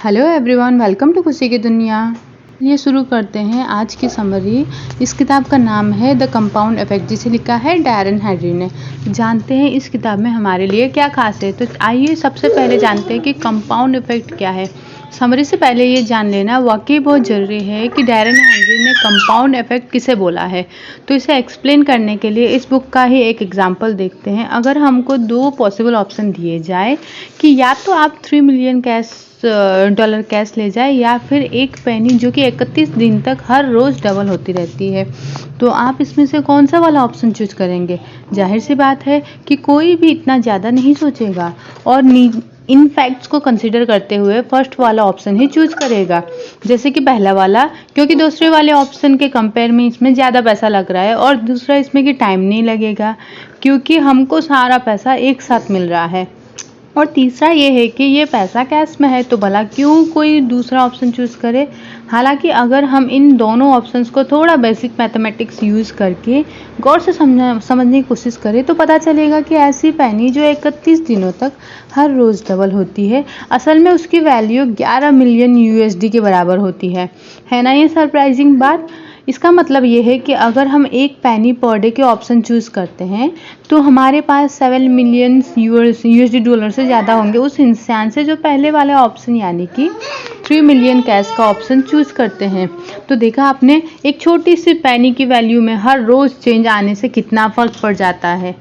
Hello everyone, welcome to खुशी की दुनिया। ये शुरू करते हैं आज की समरी। इस किताब का नाम है द कंपाउंड इफेक्ट, जिसे लिखा है डैरेन हैरी ने। जानते हैं इस किताब में हमारे लिए क्या खास है। तो आइए सबसे पहले जानते हैं कि कंपाउंड इफेक्ट क्या है। समरी से पहले ये जान लेना वाकई बहुत ज़रूरी है कि डैरेन हैरी ने कंपाउंड इफेक्ट किसे बोला है। तो इसे एक्सप्लेन करने के लिए इस बुक का ही एक एग्जाम्पल देखते हैं। अगर हमको दो पॉसिबल ऑप्शन दिए जाए कि या तो आप $3 मिलियन कैश ले जाए या फिर एक पेनी जो कि 31 दिन तक हर रोज़ डबल होती रहती है, तो आप इसमें से कौन सा वाला ऑप्शन चूज करेंगे। जाहिर सी बात है कि कोई भी इतना ज़्यादा नहीं सोचेगा और इन फैक्ट्स को कंसिडर करते हुए फर्स्ट वाला ऑप्शन ही चूज करेगा, जैसे कि पहला वाला, क्योंकि दूसरे वाले ऑप्शन के कंपेयर में इसमें ज़्यादा पैसा लग रहा है, और दूसरा इसमें कि टाइम नहीं लगेगा क्योंकि हमको सारा पैसा एक साथ मिल रहा है, और तीसरा ये है कि ये पैसा कैश में है, तो भला क्यों कोई दूसरा ऑप्शन चूज़ करे। हालांकि अगर हम इन दोनों ऑप्शंस को थोड़ा बेसिक मैथमेटिक्स यूज़ करके गौर से समझने की कोशिश करें तो पता चलेगा कि ऐसी पेनी जो 31 दिनों तक हर रोज़ डबल होती है, असल में उसकी वैल्यू 11 मिलियन USD के बराबर होती है ना ये सरप्राइजिंग बात। इसका मतलब ये है कि अगर हम एक पेनी पर डे के ऑप्शन चूज़ करते हैं तो हमारे पास 7 मिलियन USD से ज़्यादा होंगे उस इंसान से जो पहले वाला ऑप्शन यानी कि 3 मिलियन कैश का ऑप्शन चूज़ करते हैं। तो देखा आपने, एक छोटी सी पेनी की वैल्यू में हर रोज़ चेंज आने से कितना फ़र्क पड़ जाता है,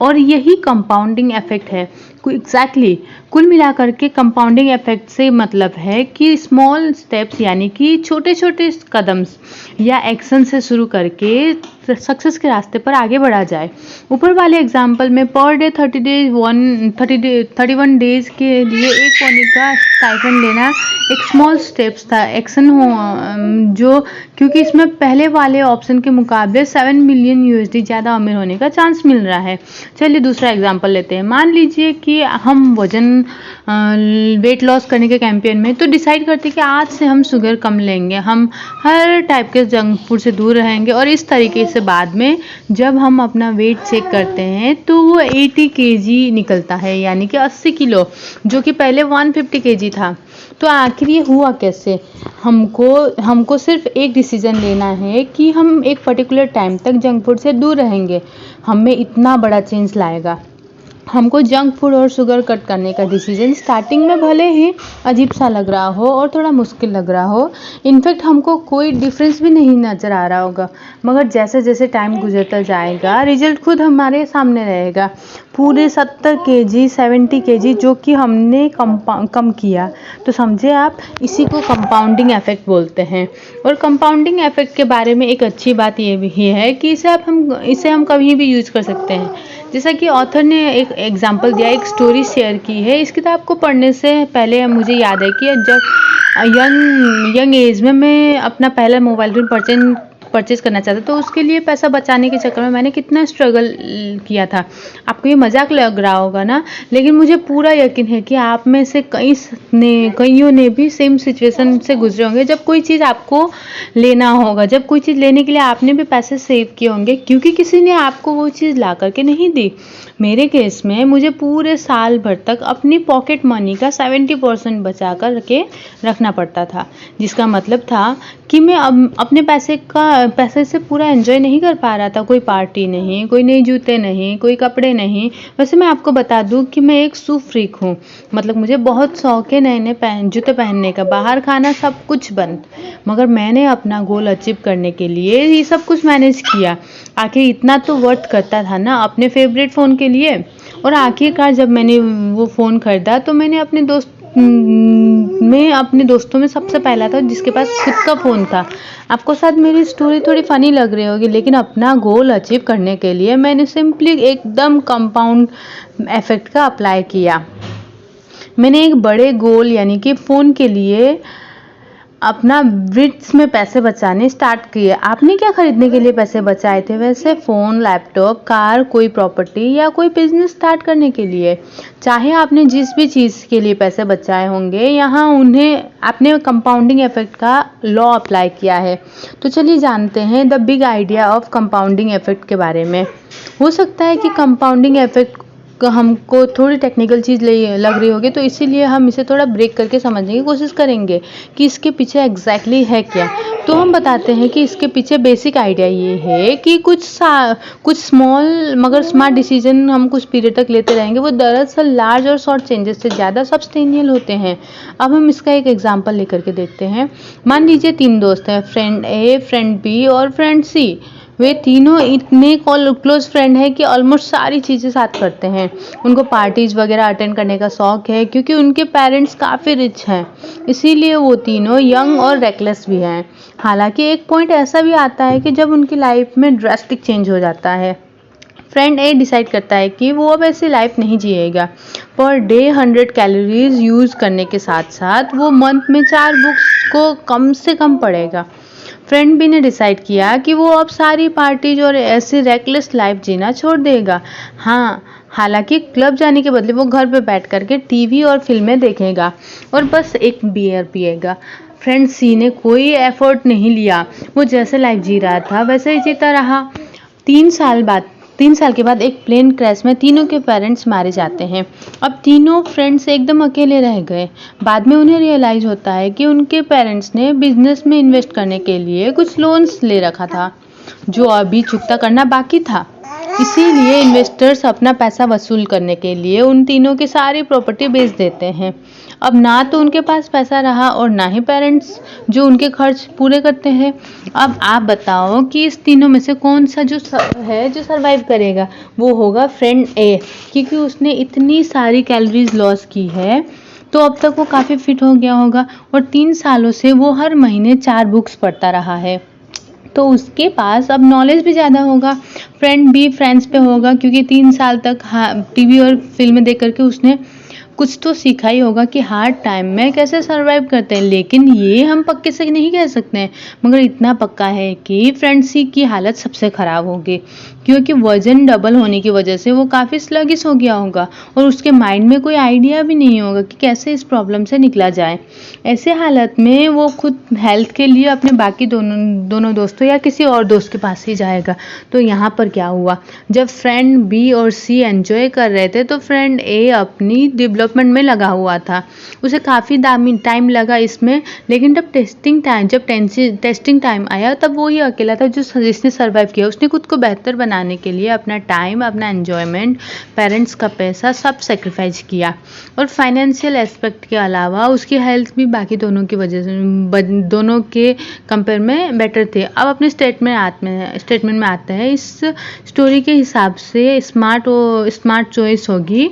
और यही कंपाउंडिंग इफेक्ट है। एग्जैक्टली कुल मिलाकर के कंपाउंडिंग इफेक्ट से मतलब है कि स्मॉल स्टेप्स यानी कि छोटे छोटे कदम या एक्शन से शुरू करके सक्सेस के रास्ते पर आगे बढ़ा जाए। ऊपर वाले एग्जाम्पल में पर डे 31 डेज के लिए एक पौने का स्टाइपेंड लेना एक स्मॉल स्टेप्स था, एक्शन हो जो, क्योंकि इसमें पहले वाले ऑप्शन के मुकाबले 7 मिलियन USD ज़्यादा अमीर होने का चांस मिल रहा है। चलिए दूसरा एग्जाम्पल लेते हैं। मान लीजिए कि हम वेट लॉस करने के कैंपेन में तो डिसाइड करते हैं कि आज से हम शुगर कम लेंगे, हम हर टाइप के जंक फूड से दूर रहेंगे, और इस तरीके से बाद में जब हम अपना वेट चेक करते हैं तो वो 80 kg निकलता है, यानी कि 80 किलो, जो कि पहले 150 kg था। तो आखिर ये हुआ कैसे। हमको सिर्फ एक डिसीजन लेना है कि हम एक पर्टिकुलर टाइम तक जंक फूड से दूर रहेंगे, हमें इतना बड़ा चेंज लाएगा। हमको जंक फूड और शुगर कट करने का डिसीजन स्टार्टिंग में भले ही अजीब सा लग रहा हो और थोड़ा मुश्किल लग रहा हो, इनफैक्ट हमको कोई डिफरेंस भी नहीं नज़र आ रहा होगा, मगर जैसे जैसे टाइम गुजरता जाएगा रिजल्ट खुद हमारे सामने रहेगा। पूरे 70 kg 70 kg जो कि हमने कम किया, तो समझे आप, इसी को कंपाउंडिंग इफेक्ट बोलते हैं। और कंपाउंडिंग इफेक्ट के बारे में एक अच्छी बात ये भी है कि इसे हम कभी भी यूज़ कर सकते हैं। जैसा कि ऑथर ने एक एग्जाम्पल दिया, एक स्टोरी शेयर की है। इस किताब को पढ़ने से पहले मुझे याद है कि जब यंग एज में मैं अपना पहला मोबाइल फ़ोन परचेज़ करना चाहता, तो उसके लिए पैसा बचाने के चक्कर में मैंने कितना स्ट्रगल किया था। आपको ये मजाक लग रहा होगा ना, लेकिन मुझे पूरा यकीन है कि आप में से कईयों ने भी सेम सिचुएशन से गुजरे होंगे। जब कोई चीज़ आपको लेना होगा, जब कोई चीज़ लेने के लिए आपने भी पैसे सेव किए होंगे क्योंकि किसी ने आपको वो चीज़ ला करके नहीं दी। मेरे केस में मुझे पूरे साल भर तक अपनी पॉकेट मनी का 70% बचा कर के रखना पड़ता था, जिसका मतलब था कि मैं अपने पैसे से पूरा एंजॉय नहीं कर पा रहा था। कोई पार्टी नहीं, कोई नए जूते नहीं, कोई कपड़े नहीं। वैसे मैं आपको बता दूं कि मैं एक शू फ्रीक हूँ, मतलब मुझे बहुत शौक है नए नए जूते पहनने का, बाहर खाना सब कुछ बंद, मगर मैंने अपना गोल अचीव करने के लिए ये सब कुछ मैनेज किया। आखिर इतना तो वर्थ करता था ना अपने फेवरेट फ़ोन के लिए। और आखिरकार जब मैंने वो फ़ोन ख़रीदा तो मैं अपने दोस्तों में सबसे पहला था जिसके पास खुद का फ़ोन था। आपको शायद मेरी स्टोरी थोड़ी फ़नी लग रही होगी, लेकिन अपना गोल अचीव करने के लिए मैंने सिंपली एकदम कंपाउंड इफेक्ट का अप्लाई किया। मैंने एक बड़े गोल यानी कि फ़ोन के लिए अपना विट्स में पैसे बचाने स्टार्ट किए। आपने क्या खरीदने के लिए पैसे बचाए थे वैसे? फ़ोन, लैपटॉप, कार, कोई प्रॉपर्टी या कोई बिजनेस स्टार्ट करने के लिए। चाहे आपने जिस भी चीज़ के लिए पैसे बचाए होंगे, यहाँ उन्हें आपने कंपाउंडिंग इफेक्ट का लॉ अप्लाई किया है। तो चलिए जानते हैं the big idea of compounding effect के बारे में। हो सकता है कि कंपाउंडिंग इफेक्ट हमको थोड़ी टेक्निकल चीज़ लग रही होगी, तो इसीलिए हम इसे थोड़ा ब्रेक करके समझने की कोशिश करेंगे कि इसके पीछे एग्जैक्टली है क्या। तो हम बताते हैं कि इसके पीछे बेसिक आइडिया ये है कि कुछ स्मॉल मगर स्मार्ट डिसीजन हम कुछ पीरियड तक लेते रहेंगे, वो दरअसल लार्ज और शॉर्ट चेंजेस से ज़्यादा सब्सटेंशियल होते हैं। अब हम इसका एक एग्जांपल लेकर के देखते हैं। मान लीजिए 3 दोस्त हैं, फ्रेंड ए, फ्रेंड बी और फ्रेंड सी। वे तीनों इतने क्लोज फ्रेंड हैं कि ऑलमोस्ट सारी चीज़ें साथ करते हैं। उनको पार्टीज़ वगैरह अटेंड करने का शौक है क्योंकि उनके पेरेंट्स काफ़ी रिच हैं, इसीलिए वो तीनों यंग और रेकलेस भी हैं। हालांकि एक पॉइंट ऐसा भी आता है कि जब उनकी लाइफ में ड्रास्टिक चेंज हो जाता है। फ्रेंड ए डिसाइड करता है कि वो अब ऐसी लाइफ नहीं जिएगा। पर डे 100 कैलोरीज यूज़ करने के साथ साथ वो मंथ में 4 बुक्स को कम से कम पढ़ेगा। फ्रेंड बी ने डिसाइड किया कि वो अब सारी पार्टीज और ऐसी रेकलेस लाइफ जीना छोड़ देगा। हालांकि क्लब जाने के बदले वो घर पे बैठ करके टीवी और फिल्में देखेगा और बस एक बियर पिएगा। फ्रेंड सी ने कोई एफर्ट नहीं लिया, वो जैसे लाइफ जी रहा था वैसे ही जीता रहा। 3 साल के बाद एक प्लेन क्रैश में तीनों के पेरेंट्स मारे जाते हैं। अब तीनों फ्रेंड्स एकदम अकेले रह गए। बाद में उन्हें रियलाइज होता है कि उनके पेरेंट्स ने बिजनेस में इन्वेस्ट करने के लिए कुछ लोन्स ले रखा था जो अभी चुकता करना बाकी था। इसीलिए इन्वेस्टर्स अपना पैसा वसूल करने के लिए उन तीनों की सारी प्रॉपर्टी बेच देते हैं। अब ना तो उनके पास पैसा रहा और ना ही पेरेंट्स जो उनके खर्च पूरे करते हैं। अब आप बताओ कि इस तीनों में से कौन सा जो सरवाइव करेगा। वो होगा फ्रेंड ए, क्योंकि उसने इतनी सारी कैलोरीज लॉस की है तो अब तक वो काफ़ी फिट हो गया होगा और 3 सालों से वो हर महीने 4 बुक्स पढ़ता रहा है, तो उसके पास अब नॉलेज भी ज़्यादा होगा। फ्रेंड बी फ्रेंड्स पे होगा क्योंकि 3 साल तक टीवी और फिल्में देख करके उसने कुछ तो सीखा ही होगा कि हार्ड टाइम में कैसे सरवाइव करते हैं। लेकिन ये हम पक्के से नहीं कह सकते हैं, मगर इतना पक्का है कि फ्रेंड सी की हालत सबसे ख़राब होगी क्योंकि वजन डबल होने की वजह से वो काफ़ी स्लगिश हो गया होगा और उसके माइंड में कोई आइडिया भी नहीं होगा कि कैसे इस प्रॉब्लम से निकला जाए। ऐसे हालत में वो खुद हेल्थ के लिए अपने बाकी दोनों दोस्तों या किसी और दोस्त के पास ही जाएगा। तो यहाँ पर क्या हुआ, जब फ्रेंड बी और सी एंजॉय कर रहे थे तो फ्रेंड ए अपनी डेवलपमेंट में लगा हुआ था। उसे काफ़ी टाइम लगा इसमें, लेकिन जब टेस्टिंग टाइम आया तब वो ही अकेला था जिसने सर्वाइव किया। उसने खुद को बेहतर बनाने के लिए अपना टाइम, अपना एन्जॉयमेंट, पेरेंट्स का पैसा सब सेक्रीफाइस किया और फाइनेंशियल एस्पेक्ट के अलावा उसकी हेल्थ भी बाकी दोनों की वजह से दोनों के कंपेयर में बेटर थे। अब अपने स्टेटमेंट में आता है, इस स्टोरी के हिसाब से स्मार्ट चॉइस होगी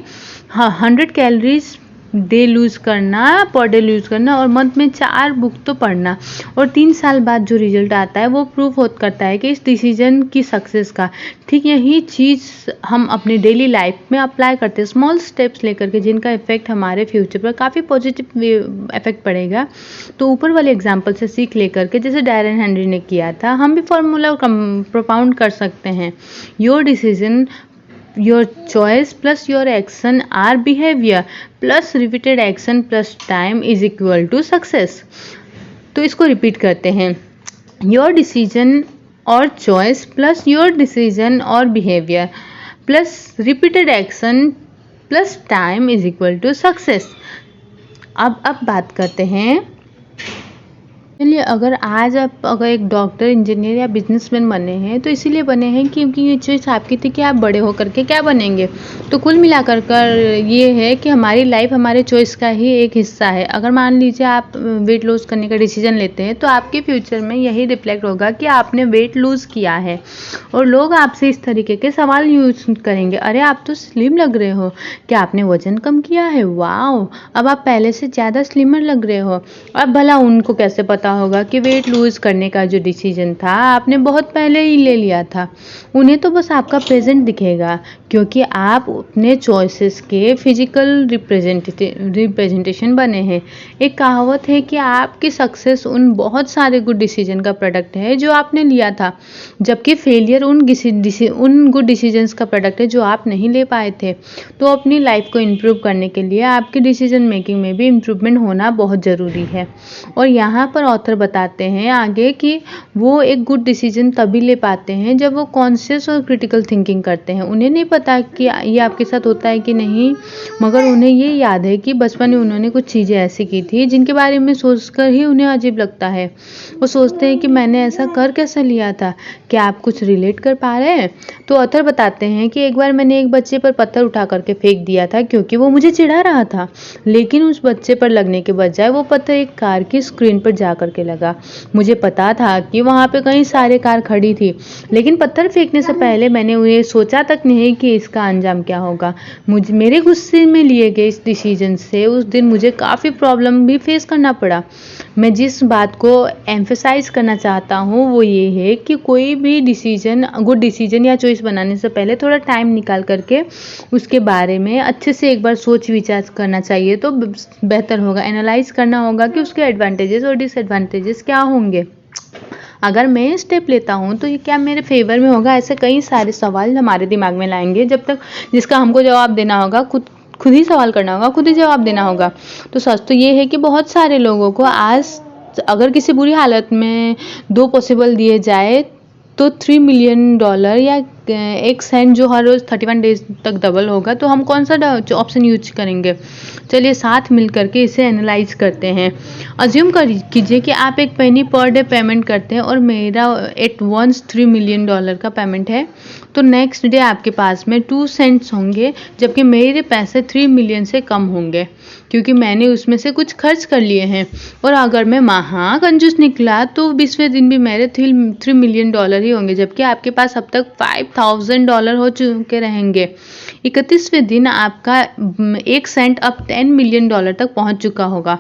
100 कैलोरीज पर डे लूज़ करना और मंथ में 4 बुक तो पढ़ना। और 3 साल बाद जो रिजल्ट आता है वो प्रूफ करता है कि इस डिसीजन की सक्सेस का। ठीक यही चीज़ हम अपने डेली लाइफ में अप्लाई करते हैं, स्मॉल स्टेप्स लेकर के, जिनका इफेक्ट हमारे फ्यूचर पर काफ़ी पॉजिटिव इफेक्ट पड़ेगा। तो ऊपर वाले एग्जाम्पल से सीख लेकर के, जैसे डायरन हेनरी ने किया था, हम भी फॉर्मूला प्रोपाउंड कर सकते हैं। Your decision, your choice plus your action or behavior plus repeated action plus time is equal to success। तो इसको रिपीट करते हैं, your decision or choice plus your decision or behavior plus repeated action plus time is equal to success। अब बात करते हैं, चलिए, अगर एक डॉक्टर, इंजीनियर या बिजनेसमैन बने हैं तो इसीलिए बने हैं क्योंकि ये चीज़ आपकी थी कि आप बड़े होकर के क्या बनेंगे। तो कुल मिलाकर ये है कि हमारी लाइफ हमारे चॉइस का ही एक हिस्सा है। अगर मान लीजिए आप वेट लूज़ करने का डिसीजन लेते हैं तो आपके फ्यूचर में यही रिफ्लेक्ट होगा कि आपने वेट लूज़ किया है और लोग आपसे इस तरीके के सवाल यूज करेंगे, अरे आप तो स्लिम लग रहे हो, क्या आपने वजन कम किया है, वाओ अब आप पहले से ज़्यादा स्लिमर लग रहे हो। अब भला उनको कैसे पता होगा कि वेट लूज करने का जो डिसीजन था आपने बहुत पहले ही ले लिया था। उन्हें तो बस आपका प्रेजेंट दिखेगा क्योंकि आप अपने चॉइसेस के फिजिकल रिप्रेजेंटेशन बने हैं। एक कहावत है कि आपकी सक्सेस उन बहुत सारे गुड डिसीजन का प्रोडक्ट है जो आपने लिया था, जबकि फेलियर उन गुड डिसीजंस का प्रोडक्ट है जो आप नहीं ले पाए थे। तो अपनी लाइफ को इम्प्रूव करने के लिए आपकी डिसीजन मेकिंग में भी इम्प्रूवमेंट होना बहुत ज़रूरी है। और यहाँ पर ऑथर बताते हैं आगे कि वो एक गुड डिसीजन तभी ले पाते हैं जब वो कॉन्शियस और क्रिटिकल थिंकिंग करते हैं। उन्हें नहीं पता कि ये आपके साथ होता है कि नहीं, मगर उन्हें ये याद है कि बचपन में उन्होंने कुछ चीज़ें ऐसी की थी जिनके बारे में सोचकर ही उन्हें अजीब लगता है। वो सोचते हैं कि मैंने ऐसा कर कैसे लिया था, क्या आप कुछ रिलेट कर पा रहे हैं? तो ऑथर बताते हैं कि एक बार मैंने एक बच्चे पर पत्थर उठा करके फेंक दिया था क्योंकि वो मुझे चिढ़ा रहा था, लेकिन उस बच्चे पर लगने के बजाय वो पत्थर एक कार की स्क्रीन पर जा करके लगा। मुझे पता था कि वहाँ पे कई सारे कार खड़ी थी, लेकिन पत्थर फेंकने से पहले मैंने उन्हें सोचा तक नहीं कि इसका अंजाम क्या होगा। मुझे मेरे गुस्से में लिए गए इस डिसीजन से उस दिन मुझे काफ़ी प्रॉब्लम भी फेस करना पड़ा। मैं जिस बात को एम्फेसाइज करना चाहता हूँ वो ये है कि कोई भी डिसीजन, गुड डिसीजन या चॉइस बनाने से पहले थोड़ा टाइम निकाल करके उसके बारे में अच्छे से एक बार सोच विचार करना चाहिए तो बेहतर होगा। एनालाइज करना होगा कि उसके एडवांटेजेस और डिसएडवांटेजेस क्या होंगे। अगर मैं स्टेप लेता हूँ तो ये क्या मेरे फेवर में होगा? ऐसे कई सारे सवाल हमारे दिमाग में लाएंगे जब तक जिसका हमको जवाब देना होगा, खुद ही सवाल करना होगा, खुद ही जवाब देना होगा। तो सच तो ये है कि बहुत सारे लोगों को आज अगर किसी बुरी हालत में 2 पॉसिबल दिए जाए तो $3 मिलियन या 1 सेंट जो हर रोज़ 31 डेज तक डबल होगा, तो हम कौन सा ऑप्शन यूज करेंगे? चलिए साथ मिल करके इसे एनालाइज करते हैं। अज्यूम कीजिए कि आप एक पेनी पर डे पेमेंट करते हैं और मेरा एट वंस $3 मिलियन का पेमेंट है, तो नेक्स्ट डे आपके पास में 2 सेंट्स होंगे जबकि मेरे पैसे 3 मिलियन से कम होंगे क्योंकि मैंने उसमें से कुछ खर्च कर लिए हैं। और अगर मैं महा कंजूस निकला तो 20वें दिन भी मेरे $3 मिलियन ही होंगे जबकि आपके पास अब तक $5,000 हो चुके रहेंगे। 31वें दिन आपका 1 सेंट अब $10 मिलियन तक पहुंच चुका होगा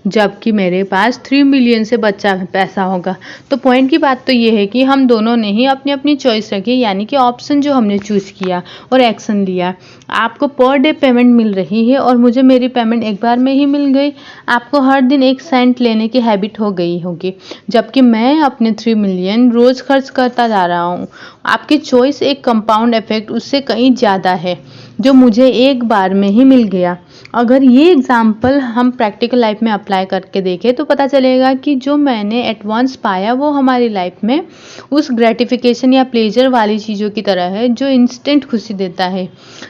जबकि मेरे पास 3 मिलियन से बचा पैसा होगा। तो पॉइंट की बात तो ये है कि हम दोनों ने ही अपनी अपनी चॉइस रखी, यानी कि ऑप्शन जो हमने चूज़ किया और एक्शन लिया। आपको पर डे पेमेंट मिल रही है और मुझे मेरी पेमेंट एक बार में ही मिल गई। आपको हर दिन 1 सेंट लेने की हैबिट हो गई होगी जबकि मैं अपने 3 मिलियन रोज़ खर्च करता जा रहा हूँ। आपकी चॉइस एक कंपाउंड इफेक्ट उससे कहीं ज़्यादा है जो मुझे एक बार में ही मिल गया। अगर ये एग्जाम्पल हम प्रैक्टिकल लाइफ में अप्लाई करके देखें तो पता चलेगा कि जो मैंने एडवांस पाया वो हमारी लाइफ में उस ग्रेटिफिकेशन या प्लेजर वाली चीज़ों की तरह है जो इंस्टेंट खुशी देता है,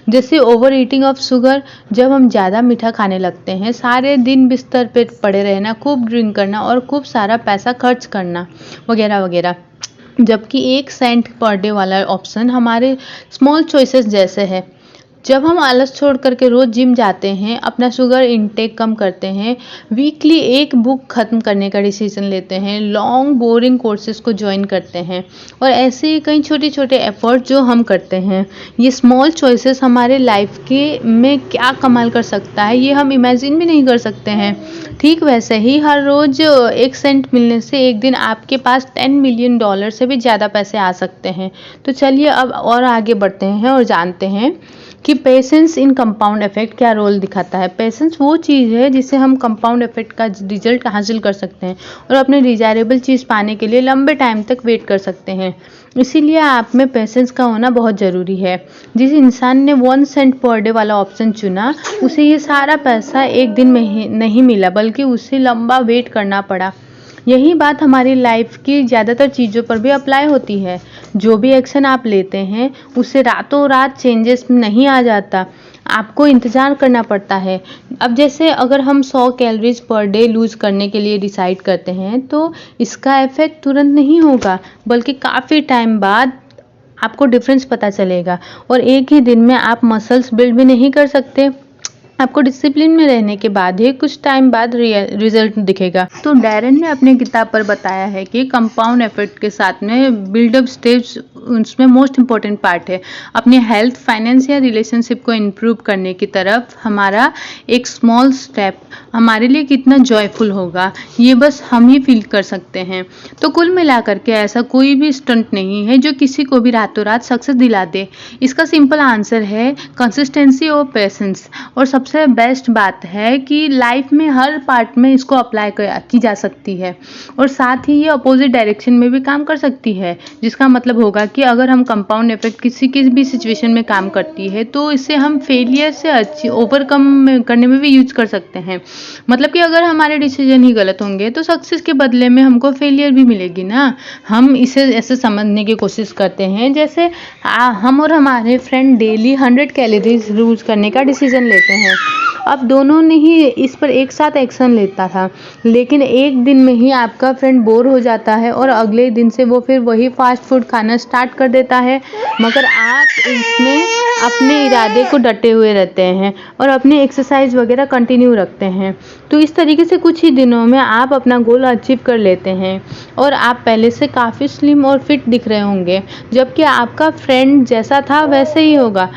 जैसे ओवर ईटिंग ऑफ शुगर। जब हम ज़्यादा मीठा खाने लगते हैं, सारे दिन बिस्तर पे पड़े रहना, खूब ड्रिंक करना और खूब सारा पैसा खर्च करना वगैरह वगैरह, जबकि 1 सेंट पर डे वाला ऑप्शन हमारे स्मॉल चॉइसेस जैसे है। जब हम आलस छोड़ करके रोज़ जिम जाते हैं, अपना शुगर इनटेक कम करते हैं, वीकली एक बुक ख़त्म करने का डिसीजन लेते हैं, लॉन्ग बोरिंग कोर्सेज को ज्वाइन करते हैं और ऐसे ही कई छोटे छोटे एफर्ट जो हम करते हैं, ये स्मॉल चॉइसेस हमारे लाइफ के में क्या कमाल कर सकता है ये हम इमेजिन भी नहीं कर सकते हैं। ठीक वैसे ही हर रोज़ 1 सेंट मिलने से एक दिन आपके पास $10 मिलियन से भी ज़्यादा पैसे आ सकते हैं। तो चलिए अब और आगे बढ़ते हैं और जानते हैं कि पेशेंस इन कंपाउंड इफेक्ट क्या रोल दिखाता है। पेशेंस वो चीज़ है जिससे हम कंपाउंड इफेक्ट का रिजल्ट हासिल कर सकते हैं और अपने डिजायरेबल चीज़ पाने के लिए लंबे टाइम तक वेट कर सकते हैं। इसीलिए आप में पेशेंस का होना बहुत ज़रूरी है। जिस इंसान ने 1 सेंट पर डे वाला ऑप्शन चुना, उसे ये सारा पैसा एक दिन में ही नहीं मिला बल्कि उसे लंबा वेट करना पड़ा। यही बात हमारी लाइफ की ज़्यादातर चीज़ों पर भी अप्लाई होती है। जो भी एक्शन आप लेते हैं उससे रातों रात चेंजेस नहीं आ जाता, आपको इंतज़ार करना पड़ता है। अब जैसे अगर हम 100 कैलोरीज पर डे लूज़ करने के लिए डिसाइड करते हैं तो इसका इफेक्ट तुरंत नहीं होगा बल्कि काफ़ी टाइम बाद आपको डिफरेंस पता चलेगा और एक ही दिन में आप मसल्स बिल्ड भी नहीं कर सकते। आपको डिसिप्लिन में रहने के बाद ही कुछ टाइम बाद रिजल्ट दिखेगा। तो डैरन ने अपनी किताब पर बताया है कि कंपाउंड इफेक्ट के साथ में बिल्डअप स्टेज उसमें मोस्ट इम्पॉर्टेंट पार्ट है। अपनी हेल्थ, फाइनेंस या रिलेशनशिप को इम्प्रूव करने की तरफ हमारा एक स्मॉल स्टेप हमारे लिए कितना जॉयफुल होगा ये बस हम ही फील कर सकते हैं। तो कुल मिलाकर के ऐसा कोई भी स्टंट नहीं है जो किसी को भी रातों रात सक्सेस दिला दे। इसका सिंपल आंसर है कंसिस्टेंसी और पेशेंस। और सबसे सबसे बेस्ट बात है कि लाइफ में हर पार्ट में इसको अप्लाई की जा सकती है और साथ ही ये अपोजिट डायरेक्शन में भी काम कर सकती है, जिसका मतलब होगा कि अगर हम कंपाउंड इफेक्ट किसी की भी सिचुएशन में काम करती है तो इससे हम फेलियर से अच्छी ओवरकम करने में भी यूज कर सकते हैं। मतलब कि अगर हमारे डिसीजन ही गलत होंगे तो सक्सेस के बदले में हमको फेलियर भी मिलेगी ना। हम इसे ऐसे समझने की कोशिश करते हैं जैसे हम और हमारे फ्रेंड डेली 100 कैलोरीज लूज करने का डिसीजन लेते हैं। अब दोनों ने ही इस पर एक साथ एक्शन लेता था, लेकिन एक दिन में ही आपका फ्रेंड बोर हो जाता है और अगले दिन से वो फिर वही फास्ट फूड खाना स्टार्ट कर देता है, मगर आप इसमें अपने इरादे को डटे हुए रहते हैं और अपनी एक्सरसाइज वगैरह कंटिन्यू रखते हैं। तो इस तरीके से कुछ ही दिनों में आप अपना गोल अचीव कर लेते हैं और आप पहले से काफ़ी स्लिम और फिट दिख रहे होंगे, जबकि आपका फ्रेंड जैसा था वैसे ही होगा,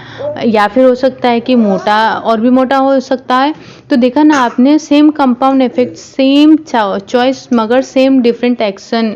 या फिर हो सकता है कि मोटा और भी मोटा हो सकता है। तो देखा ना आपने, same compound effect, same choice, मगर सेम डिफरेंट एक्शन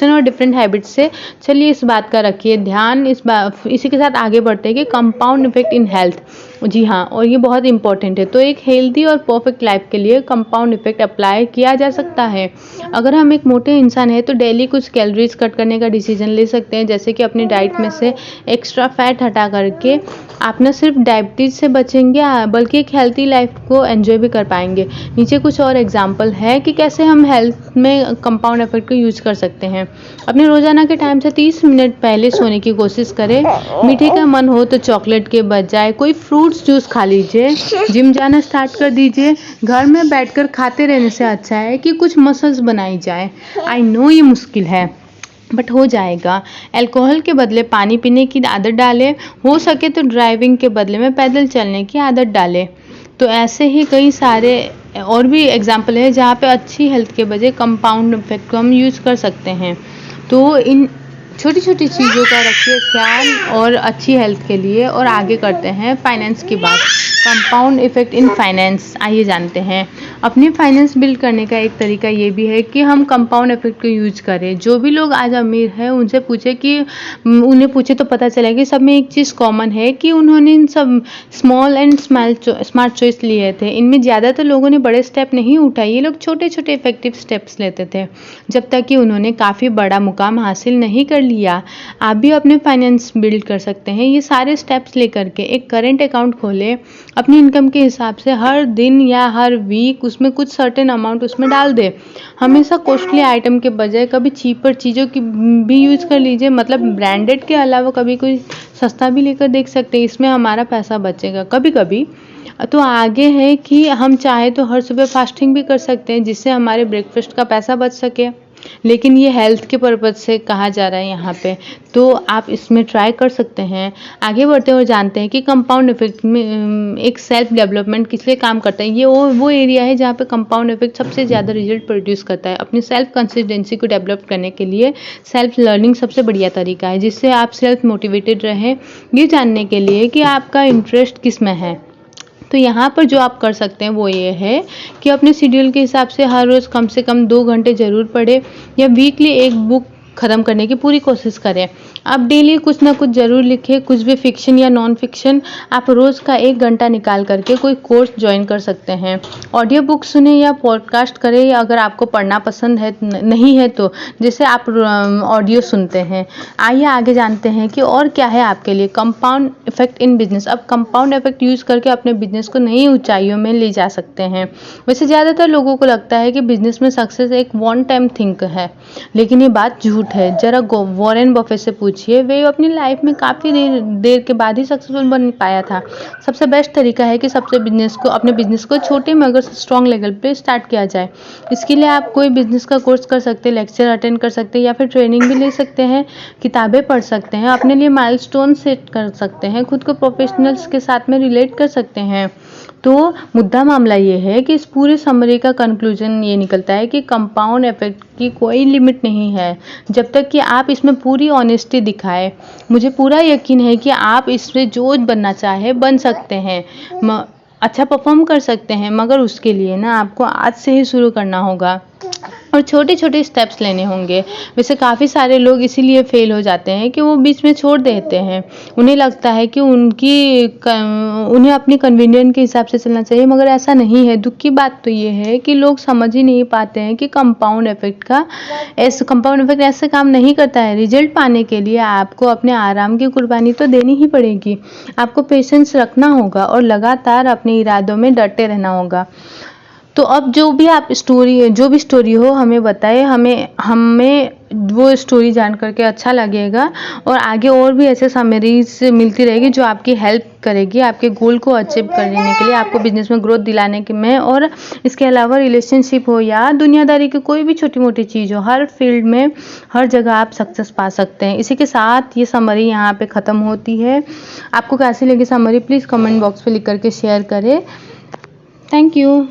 और डिफरेंट हैबिट से। चलिए इस बात का रखिए ध्यान। इसी के साथ आगे बढ़ते हैं कि कंपाउंड इफेक्ट इन हेल्थ। जी हाँ, और ये बहुत इंपॉर्टेंट है। तो एक हेल्दी और परफेक्ट लाइफ के लिए कंपाउंड इफेक्ट अप्लाई किया जा सकता है। अगर हम एक मोटे इंसान हैं तो डेली कुछ कैलोरीज कट करने का डिसीजन ले सकते हैं, जैसे कि अपनी डाइट में से एक्स्ट्रा फैट हटा करके आप न सिर्फ डायबिटीज़ से बचेंगे बल्कि एक हेल्थी लाइफ को एंजॉय भी कर पाएंगे। नीचे कुछ और एग्जांपल है कि कैसे हम हेल्थ में कंपाउंड इफेक्ट को यूज कर सकते हैं। अपने रोजाना के टाइम से 30 मिनट पहले सोने की कोशिश करें। मीठे का मन हो तो चॉकलेट के बजाय कोई फ्रूट्स जूस खा लीजिए। जिम जाना स्टार्ट कर दीजिए। घर में बैठकर खाते रहने से अच्छा है कि कुछ मसल्स बनाई जाए। आई नो ये मुश्किल है बट हो जाएगा। अल्कोहल के बदले पानी पीने की आदत डालें। हो सके तो ड्राइविंग के बदले में पैदल चलने की आदत डालें। तो ऐसे ही कई सारे और भी एग्जाम्पल है जहाँ पे अच्छी हेल्थ के बजाय कंपाउंड इफेक्ट को हम यूज़ कर सकते हैं। तो इन छोटी छोटी चीज़ों का रखिए ख्याल और अच्छी हेल्थ के लिए। और आगे करते हैं फाइनेंस की बात। कंपाउंड इफेक्ट इन फाइनेंस, आइए जानते हैं। अपनी फाइनेंस बिल्ड करने का एक तरीका ये भी है कि हम कंपाउंड इफेक्ट को यूज करें। जो भी लोग आज अमीर हैं उनसे पूछे कि उन्हें पूछे तो पता चला कि सब में एक चीज़ कॉमन है कि उन्होंने इन सब स्मॉल एंड स्मार्ट चॉइस लिए थे। इनमें ज़्यादातर लोगों ने बड़े स्टेप नहीं उठाए, ये लोग छोटे छोटे इफेक्टिव स्टेप्स लेते थे जब तक कि उन्होंने काफ़ी बड़ा मुकाम हासिल नहीं कर लिया। आप भी अपने फाइनेंस बिल्ड कर सकते हैं ये सारे स्टेप्स लेकर के। एक करेंट अकाउंट खोलें, अपनी इनकम के हिसाब से हर दिन या हर वीक उसमें कुछ सर्टेन अमाउंट उसमें डाल दे। हमेशा कॉस्टली आइटम के बजाय कभी चीपर चीज़ों की भी यूज़ कर लीजिए, मतलब ब्रांडेड के अलावा कभी कोई सस्ता भी लेकर देख सकते हैं, इसमें हमारा पैसा बचेगा कभी कभी। तो आगे है कि हम चाहे तो हर सुबह फास्टिंग भी कर सकते हैं जिससे हमारे ब्रेकफास्ट का पैसा बच सके, लेकिन ये हेल्थ के पर्पज़ से कहा जा रहा है यहाँ पे, तो आप इसमें ट्राई कर सकते हैं। आगे बढ़ते हैं और जानते हैं कि कंपाउंड इफेक्ट में एक सेल्फ डेवलपमेंट किस लिए काम करता है। ये वो एरिया है जहाँ पे कंपाउंड इफेक्ट सबसे ज़्यादा रिजल्ट प्रोड्यूस करता है। अपनी सेल्फ कंसिस्टेंसी को डेवलप करने के लिए सेल्फ लर्निंग सबसे बढ़िया तरीका है, जिससे आप सेल्फ मोटिवेटेड रहें ये जानने के लिए कि आपका इंटरेस्ट किस में है। तो यहाँ पर जो आप कर सकते हैं वो ये है कि अपने शेड्यूल के हिसाब से हर रोज़ कम से कम 2 घंटे ज़रूर पढ़ें या वीकली एक बुक ख़त्म करने की पूरी कोशिश करें। आप डेली कुछ ना कुछ ज़रूर लिखें, कुछ भी फिक्शन या नॉन फिक्शन। आप रोज़ का 1 घंटा निकाल करके कोई कोर्स ज्वाइन कर सकते हैं। ऑडियो बुक सुने या पॉडकास्ट करें, या अगर आपको पढ़ना पसंद है नहीं है तो जैसे आप ऑडियो सुनते हैं। आइए आगे जानते हैं कि और क्या है आपके लिए कंपाउंड इफेक्ट इन बिजनेस। अब कंपाउंड इफेक्ट यूज़ करके अपने बिजनेस को नई ऊंचाइयों में ले जा सकते हैं। वैसे ज़्यादातर लोगों को लगता है कि बिजनेस में सक्सेस एक वन टाइम थिंक है, लेकिन ये बात झूठ है। जरा वॉरेन बफेट से पूछिए, वे अपनी लाइफ में काफ़ी देर के बाद ही सक्सेसफुल बन पाया था। सबसे बेस्ट तरीका है कि अपने बिजनेस को छोटे मगर स्ट्रॉन्ग लेवल पे स्टार्ट किया जाए। इसके लिए आप कोई बिजनेस का कोर्स कर सकते हैं, लेक्चर अटेंड कर सकते हैं या फिर ट्रेनिंग भी ले सकते हैं, किताबें पढ़ सकते हैं, अपने लिए माइलस्टोन सेट कर सकते हैं, खुद को प्रोफेशनल्स के साथ में रिलेट कर सकते हैं। तो मुद्दा मामला ये है कि इस पूरे समरी का कंक्लूजन ये निकलता है कि कंपाउंड इफेक्ट की कोई लिमिट नहीं है जब तक कि आप इसमें पूरी ऑनेस्टी दिखाएं। मुझे पूरा यकीन है कि आप इसमें जो बनना चाहे बन सकते हैं, अच्छा परफॉर्म कर सकते हैं, मगर उसके लिए ना आपको आज से ही शुरू करना होगा। और छोटे-छोटे स्टेप्स लेने होंगे। वैसे काफ़ी सारे लोग इसीलिए फ़ेल हो जाते हैं कि वो बीच में छोड़ देते हैं। उन्हें लगता है कि उन्हें अपनी कन्वीनियंस के हिसाब से चलना चाहिए, मगर ऐसा नहीं है। दुःख की बात तो ये है कि लोग समझ ही नहीं पाते हैं कि कंपाउंड इफ़ेक्ट ऐसे काम नहीं करता है। रिज़ल्ट पाने के लिए आपको अपने आराम की कुर्बानी तो देनी ही पड़ेगी। आपको पेशेंस रखना होगा और लगातार अपने इरादों में डटे रहना होगा। तो अब जो भी स्टोरी हो हमें बताएँ, हमें वो स्टोरी जान कर के अच्छा लगेगा और आगे और भी ऐसे समरीज़ मिलती रहेगी जो आपकी हेल्प करेगी आपके गोल को अचीव करने के लिए, आपको बिज़नेस में ग्रोथ दिलाने के में। और इसके अलावा रिलेशनशिप हो या दुनियादारी की कोई भी छोटी-मोटी चीज़ हो, हर फील्ड में, हर जगह आप सक्सेस पा सकते हैं। इसी के साथ ये समरी यहाँ पे ख़त्म होती है। आपको कैसी लगी समरी प्लीज़ कमेंट बॉक्स पे लिख कर के शेयर करें। Thank you.